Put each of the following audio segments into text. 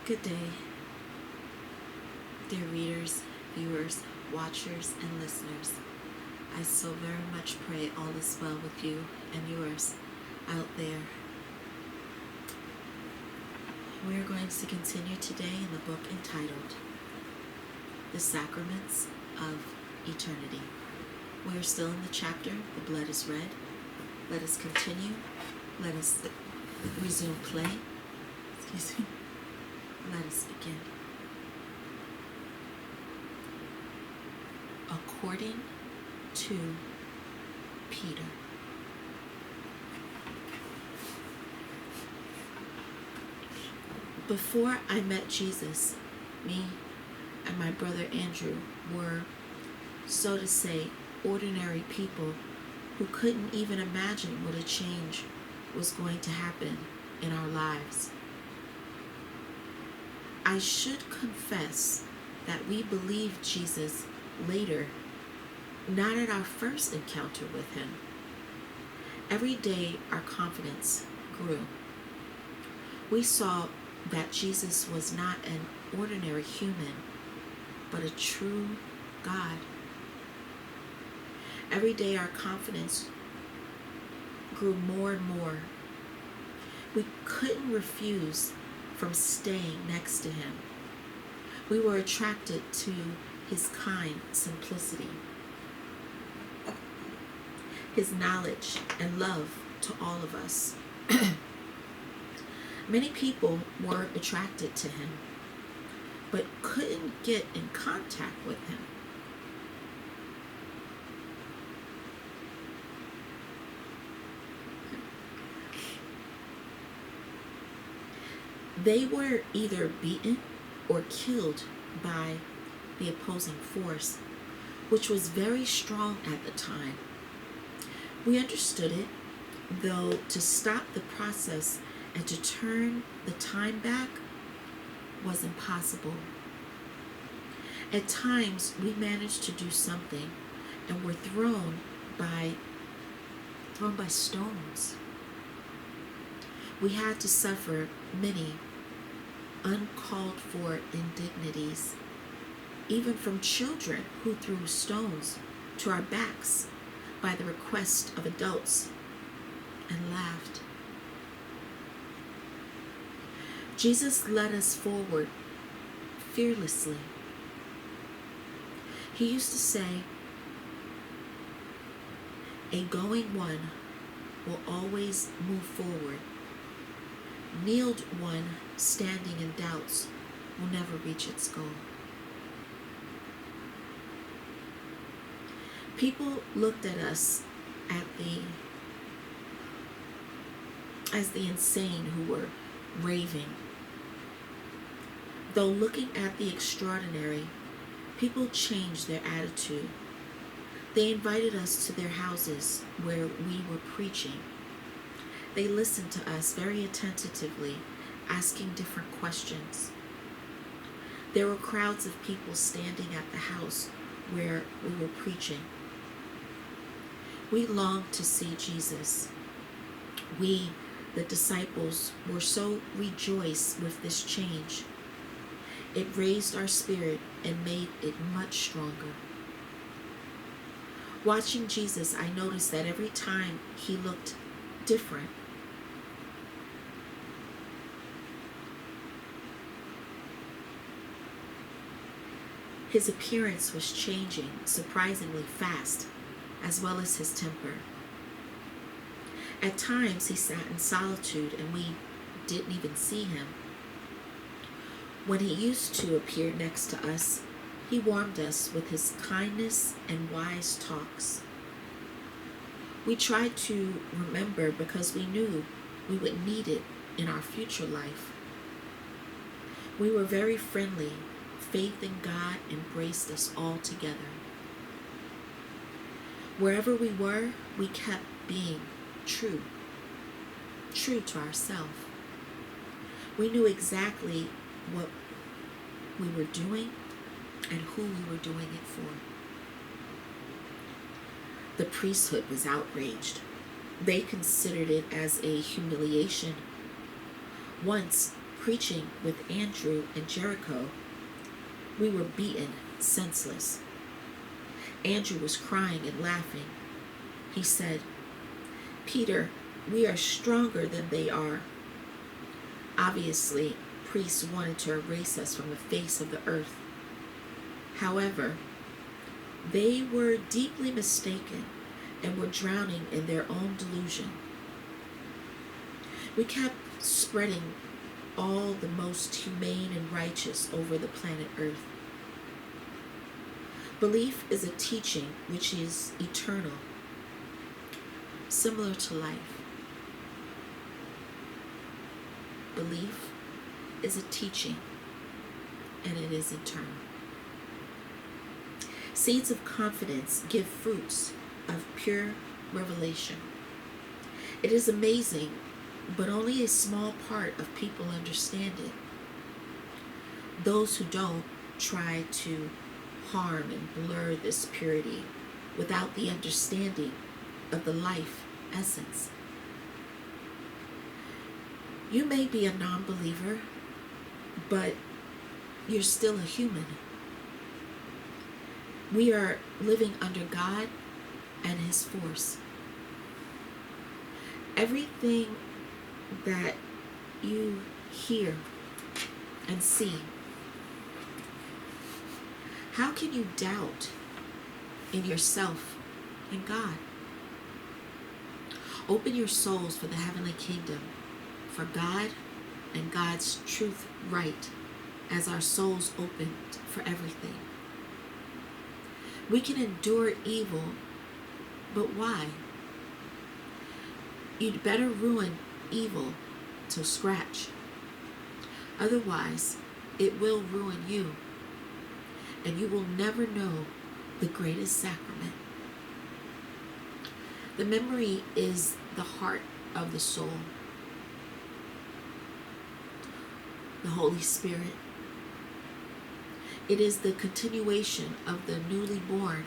Good day, dear readers, viewers, watchers, and listeners. I so very much pray all is well with you and yours out there. We are going to continue today in the book entitled The Sacraments of Eternity. We are still in the chapter, The Blood is Red. Let us continue. Let us resume play. Excuse me. Let us begin. According to Peter. Before I met Jesus, me and my brother Andrew were, so to say, ordinary people who couldn't even imagine what a change was going to happen in our lives. I should confess that we believed Jesus later, not at our first encounter with him. Every day our confidence grew. We saw that Jesus was not an ordinary human, but a true God. Every day our confidence grew more and more. We couldn't refuse from staying next to him. We were attracted to his kind simplicity, his knowledge and love to all of us. Many people were attracted to him, but couldn't get in contact with him. They were either beaten or killed by the opposing force, which was very strong at the time. We understood it, though to stop the process and to turn the time back was impossible. At times, we managed to do something and were thrown by stones. We had to suffer many uncalled for indignities, even from children who threw stones to our backs by the request of adults and laughed. Jesus led us forward fearlessly. He used to say, "A going one will always move forward. Kneeled one standing in doubts will never reach its goal." People looked at us as the insane who were raving. Though looking at the extraordinary, people changed their attitude. They invited us to their houses where we were preaching. They listened to us very attentively, asking different questions. There were crowds of people standing at the house where we were preaching. We longed to see Jesus. We, the disciples, were so rejoiced with this change. It raised our spirit and made it much stronger. Watching Jesus, I noticed that every time he looked different. His appearance was changing surprisingly fast, as well as his temper. At times, he sat in solitude and we didn't even see him. When he used to appear next to us, he warmed us with his kindness and wise talks. We tried to remember because we knew we would need it in our future life. We were very friendly. Faith in God embraced us all together. Wherever we were, we kept being true to ourselves. We knew exactly what we were doing and who we were doing it for. The priesthood was outraged. They considered it as a humiliation. Once, preaching with Andrew in Jericho, we were beaten senseless. Andrew was crying and laughing. He said, "Peter, we are stronger than they are." Obviously, priests wanted to erase us from the face of the earth. However, they were deeply mistaken and were drowning in their own delusion. We kept spreading all the most humane and righteous over the planet Earth. Belief is a teaching which is eternal, similar to life. Belief is a teaching, and it is eternal. Seeds of confidence give fruits of pure revelation. It is amazing, but only a small part of people understand it. Those who don't try to harm and blur this purity without the understanding of the life essence. You may be a non-believer, but you're still a human. We are living under God and His force. Everything that you hear and see, how can you doubt in yourself and God? Open your souls for the heavenly kingdom, for God and God's truth right, as our souls opened for everything. We can endure evil, but why? You'd better ruin evil to scratch. Otherwise, it will ruin you, and you will never know the greatest sacrament. The memory is the heart of the soul. The Holy Spirit. It is the continuation of the newly born.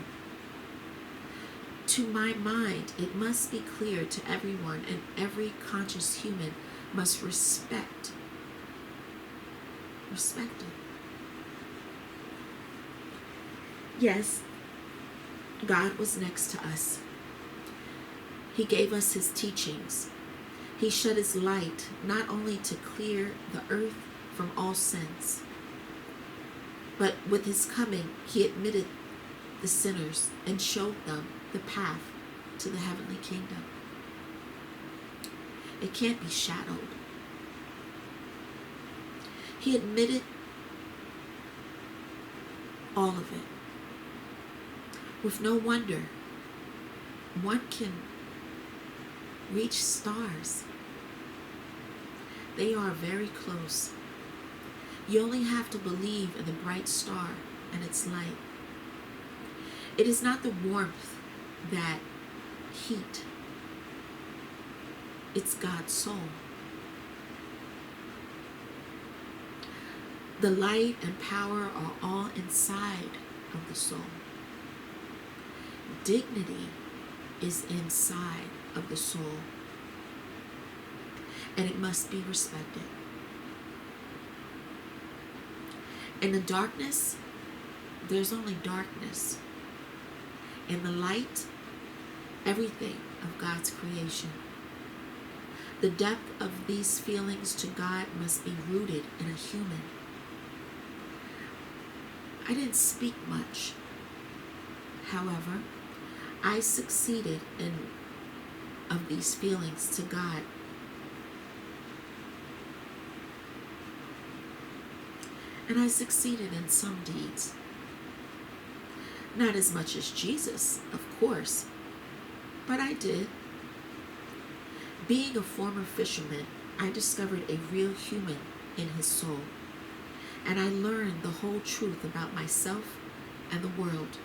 To my mind, it must be clear to everyone, and every conscious human must respect it. Yes, God was next to us. He gave us His teachings. He shed His light not only to clear the earth from all sins, but with His coming, He admitted the sinners and showed them the path to the heavenly kingdom. It can't be shadowed. He admitted all of it. With no wonder, one can reach stars. They are very close. You only have to believe in the bright star and its light. It is not the warmth that heat. It's God's soul. The light and power are all inside of the soul. Dignity is inside of the soul, and it must be respected. In the darkness, there's only darkness. In the light, everything of God's creation. The depth of these feelings to God must be rooted in a human. I didn't speak much. However, I succeeded in of these feelings to God. And I succeeded in some deeds. Not as much as Jesus, of course, but I did. Being a former fisherman, I discovered a real human in his soul, and I learned the whole truth about myself and the world.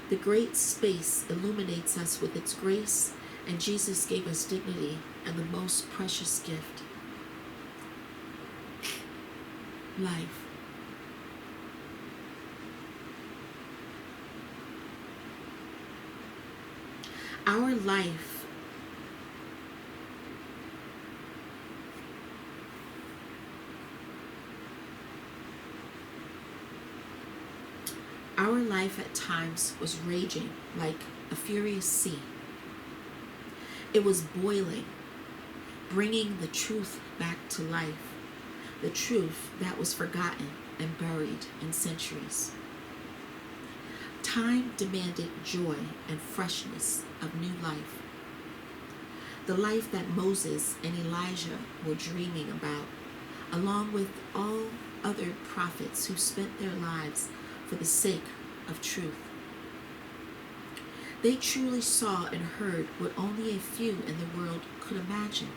The great space illuminates us with its grace, and Jesus gave us dignity and the most precious gift, life. Our life Our life at times was raging like a furious sea. It was boiling, bringing the truth back to life, the truth that was forgotten and buried in centuries. Time demanded joy and freshness of new life, the life that Moses and Elijah were dreaming about, along with all other prophets who spent their lives for the sake of truth. They truly saw and heard what only a few in the world could imagine.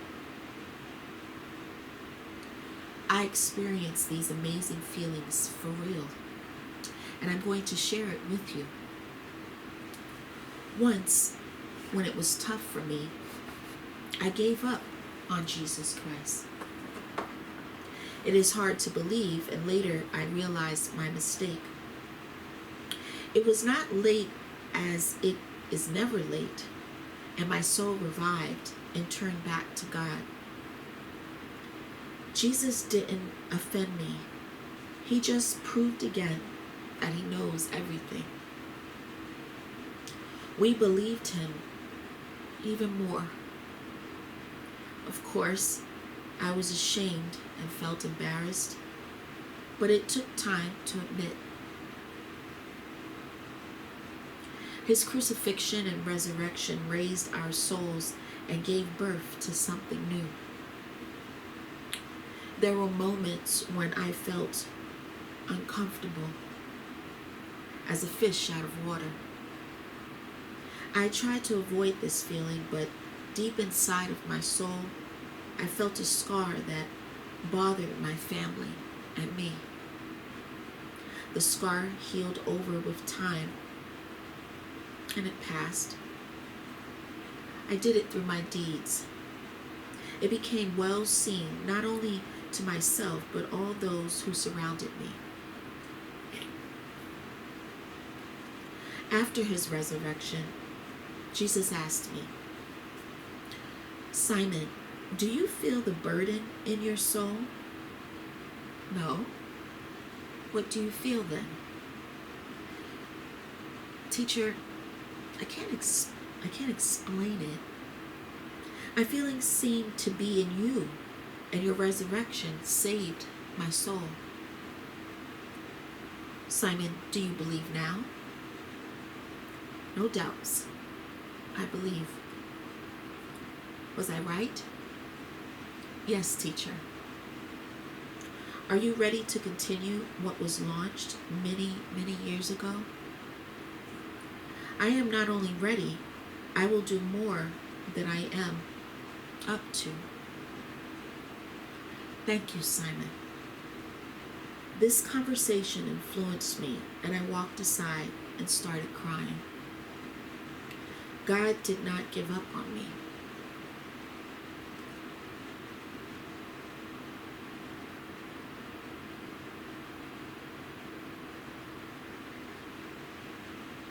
I experienced these amazing feelings for real, and I'm going to share it with you. Once, when it was tough for me, I gave up on Jesus Christ. It is hard to believe, and later I realized my mistake. It was not late, as it is never late, and my soul revived and turned back to God. Jesus didn't offend me. He just proved again that he knows everything. We believed him even more. Of course, I was ashamed and felt embarrassed, but it took time to admit. His crucifixion and resurrection raised our souls and gave birth to something new. There were moments when I felt uncomfortable, as a fish out of water. I tried to avoid this feeling, but deep inside of my soul, I felt a scar that bothered my family and me. The scar healed over with time, and it passed. I did it through my deeds. It became well seen, not only to myself, but all those who surrounded me. After his resurrection, Jesus asked me, "Simon, do you feel the burden in your soul?" "No." "What do you feel then?" "Teacher, I can't explain it. My feelings seem to be in you, and your resurrection saved my soul." "Simon, do you believe now?" "No doubts. I believe." "Was I right?" "Yes, teacher." "Are you ready to continue what was launched many, many years ago?" "I am not only ready, I will do more than I am up to." "Thank you, Simon." This conversation influenced me, and I walked aside and started crying. God did not give up on me.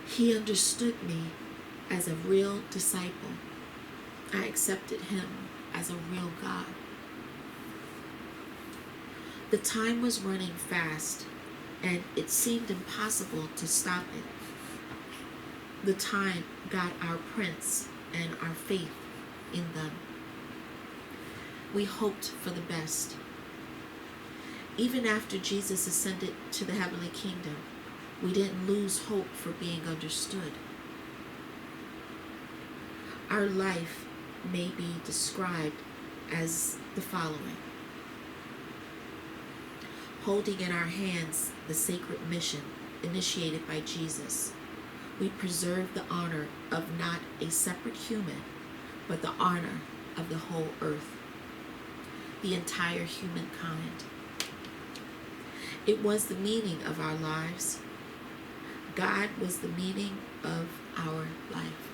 He understood me as a real disciple. I accepted him as a real God. The time was running fast, and it seemed impossible to stop it. The time got our prints and our faith in them. We hoped for the best. Even after Jesus ascended to the heavenly kingdom, we didn't lose hope for being understood. Our life may be described as the following: holding in our hands the sacred mission initiated by Jesus, we preserve the honor of not a separate human, but the honor of the whole earth, the entire humankind. It was the meaning of our lives. God was the meaning of our life.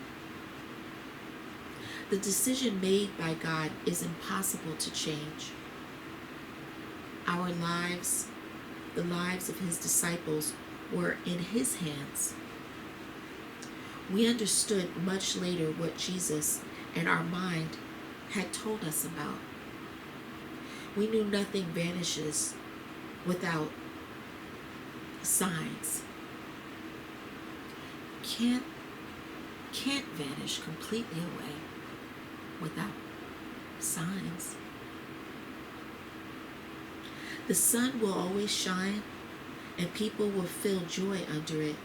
The decision made by God is impossible to change. Our lives, the lives of his disciples, were in his hands. We understood much later what Jesus and our mind had told us about. We knew nothing vanishes without signs. can't vanish completely away without signs. The sun will always shine, and people will feel joy under it.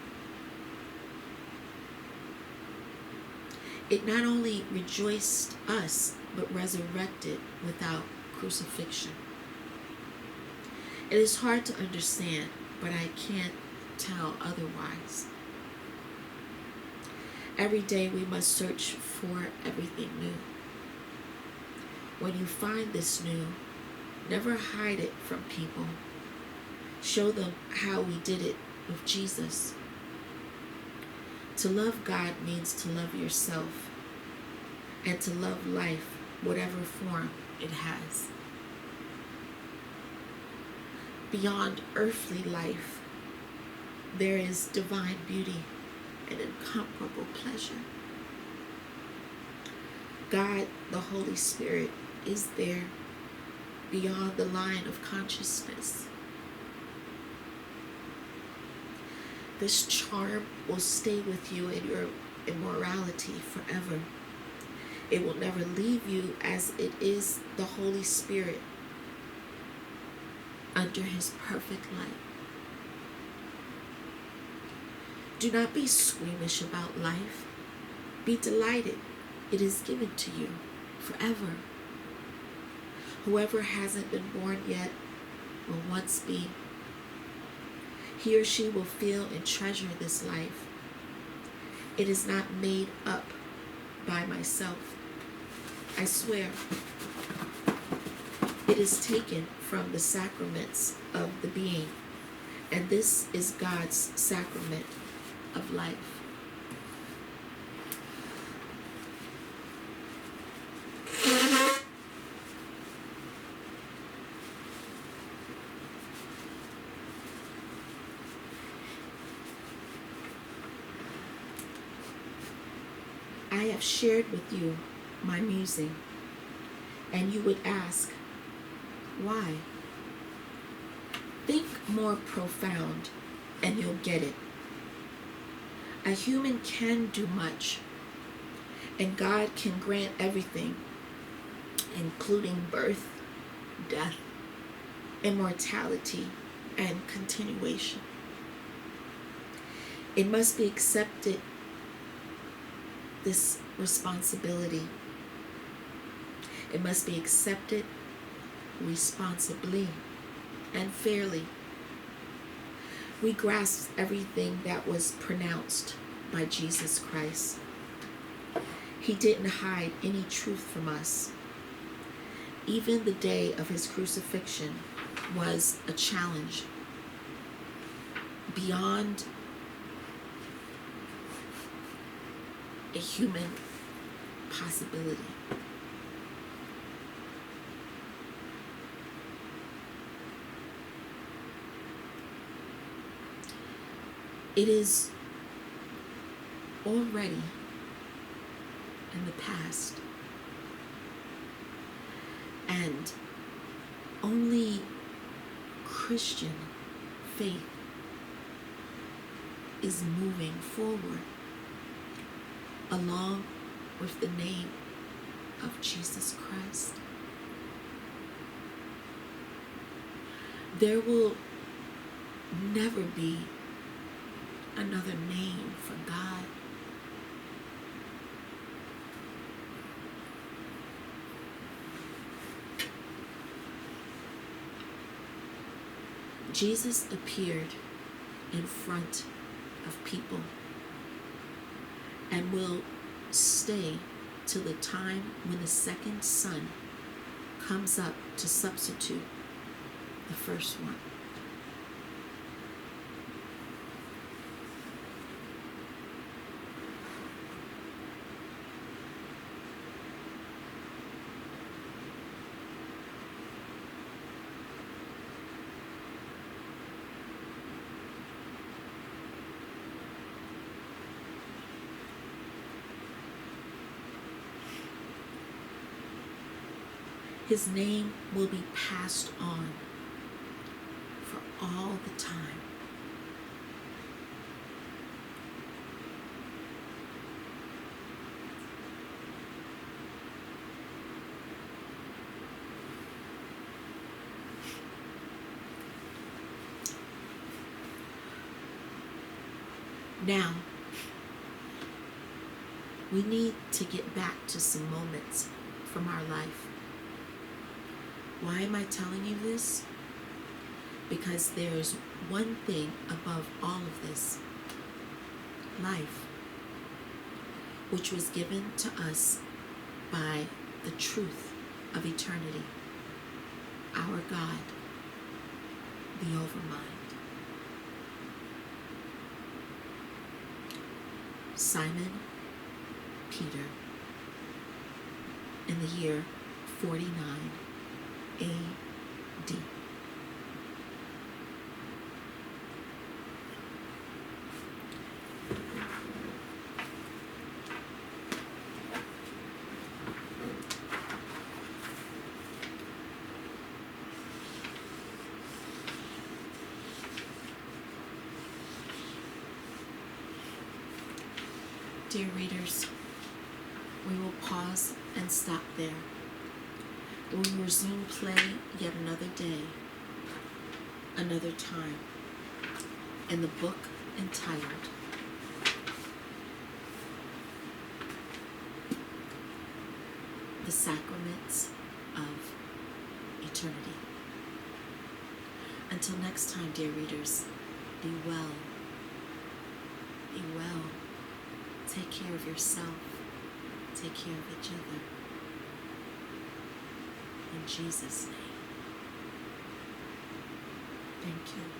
It not only rejoiced us, but resurrected without crucifixion. It is hard to understand, but I can't tell otherwise. Every day we must search for everything new. When you find this new, never hide it from people. Show them how we did it with Jesus. To love God means to love yourself and to love life, whatever form it has. Beyond earthly life, there is divine beauty and incomparable pleasure. God, the Holy Spirit, is there beyond the line of consciousness. This charm will stay with you in your immorality forever. It will never leave you, as it is the Holy Spirit under His perfect light. Do not be squeamish about life. Be delighted. It is given to you forever. Whoever hasn't been born yet will once be. He or she will feel and treasure this life. It is not made up by myself. I swear, it is taken from the sacraments of the being, and this is God's sacrament of life. I have shared with you my musing, and you would ask, why? Think more profound, and you'll get it. A human can do much, and God can grant everything, including birth, death, immortality, and continuation. It must be accepted, this responsibility. It must be accepted responsibly and fairly. We grasp everything that was pronounced by Jesus Christ. He didn't hide any truth from us. Even the day of His crucifixion was a challenge beyond a human possibility. It is already in the past, and only Christian faith is moving forward along with the name of Jesus Christ. There will never be another name for God. Jesus appeared in front of people and will stay till the time when the second son comes up to substitute the first one. His name will be passed on for all the time. Now, we need to get back to some moments from our life. Why am I telling you this? Because there's one thing above all of this: life, which was given to us by the truth of eternity, our God, the Overmind. Simon Peter, in the year 49 A.D. Dear readers, we will pause and stop there. We will resume play yet another day, another time, in the book entitled The Sacraments of Eternity. Until next time, dear readers, be well. Be well. Take care of yourself. Take care of each other. In Jesus' name. Thank you.